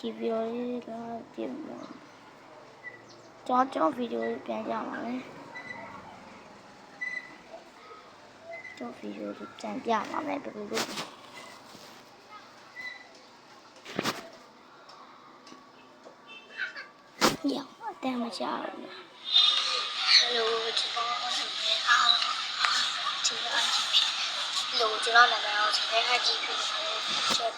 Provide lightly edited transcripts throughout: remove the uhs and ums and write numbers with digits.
ဒီဗီဒီယိုလေးကပြင်မယ်ကျွန်တော်ဗီဒီယိုလေးပြန်ကြပါမယ်ကျွန်တော်ဗီဒီယိုလေးပြန်ပြပါမယ်ဘယ်လိုလုပ်ညောအတမ်းမချဘူးHello ဒီပေါ်နေအောင်ဒီအကြီးဖြစ်လို့ကျွန်တော်လည်းအောင်ဒီအကြီးဖြစ်ချက်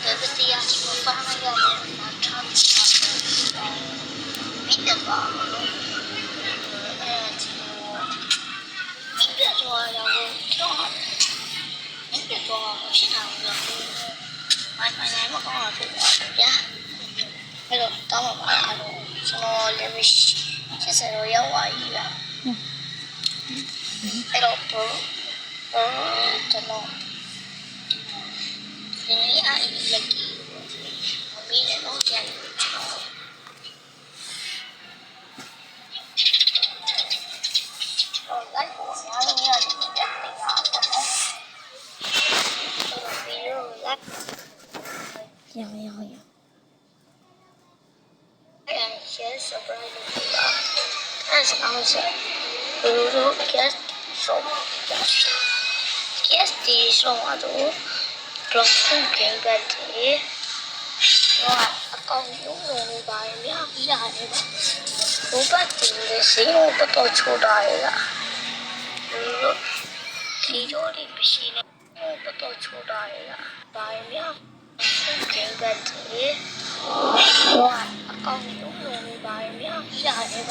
这个地方是我爸妈要的，那厂子啊，没得吧？明天做要不挺好的，明天做平常要不，晚上不刚好做呀？那个当妈妈那种，什么那个其实都要玩一样，那个真的。ဒီနေ့အားအီလက်ကြီးမမီးနဲ့တော့ပြန်လို့ကျွန်တော်လိုက်ပေါ်များလို့ရတယ်ပြန်နေရအောင်ပေါ့နော်ဒီလိုလက်ရောshare surprise လို့ပါအဲ့ဒါအောင်ဆက်ဘယ်လို guest show guest ဒီ show တော့Blockchain game ကတည်းကအကောင့်ရုံးလို့ပါရများပြရတယ်။ဘုပတ်တင်လေးစီကိုတော့ချိုးတာရလား။ဒီလိုဒီမရှိနဲ့တော့ချိုးတာရလား။ပါရများgame ကတည်းကအကောင့်ရုံးလို့ပါရများပြရတယ်။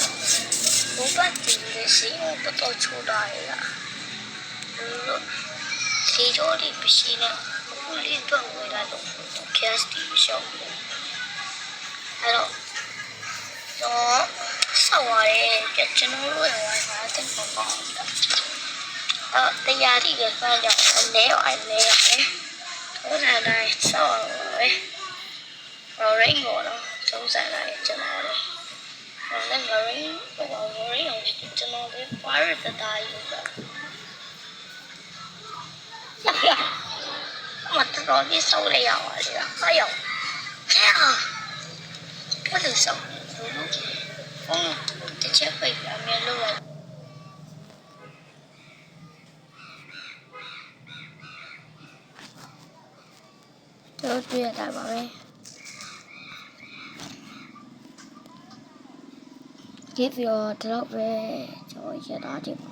ဘုပတ်တင်လေးစီကိုတော့ချိုးတာရလား။ဒီလိုဒီမရှိနဲ့လေးတော့ဝင်လာတော့ cast ဒီရှော့အဲ့တော့ဆောက်ရတယ်ကျွန်တော်တို့ရဲ့ wifi တက်ပေါ်ပါတော့တရားတိကစားကြအနေရောအနေရောထုံးစံတိုင်းဆောက်ရတယ် rain ကိုတော့ထုံးစံတိုင်းကျွန်တော်လည်းrain ကိုကျွန်တော်လည်း pirate တိုင်းလို့ရမတော်ကြီးဆောက်လိုက်ရပါလေ။ဟာရောက်။ဟဲ့ဟာ။ဘာလို့ဆောက်လဲ။တစ်ချက်ပိတ်ပြမယ်လို့လိုက်။တို့တွေ့ရတာပါပဲ။ဒီဗီဒီယိုတော့ပဲကျွန်တော်ရတာဒီပါ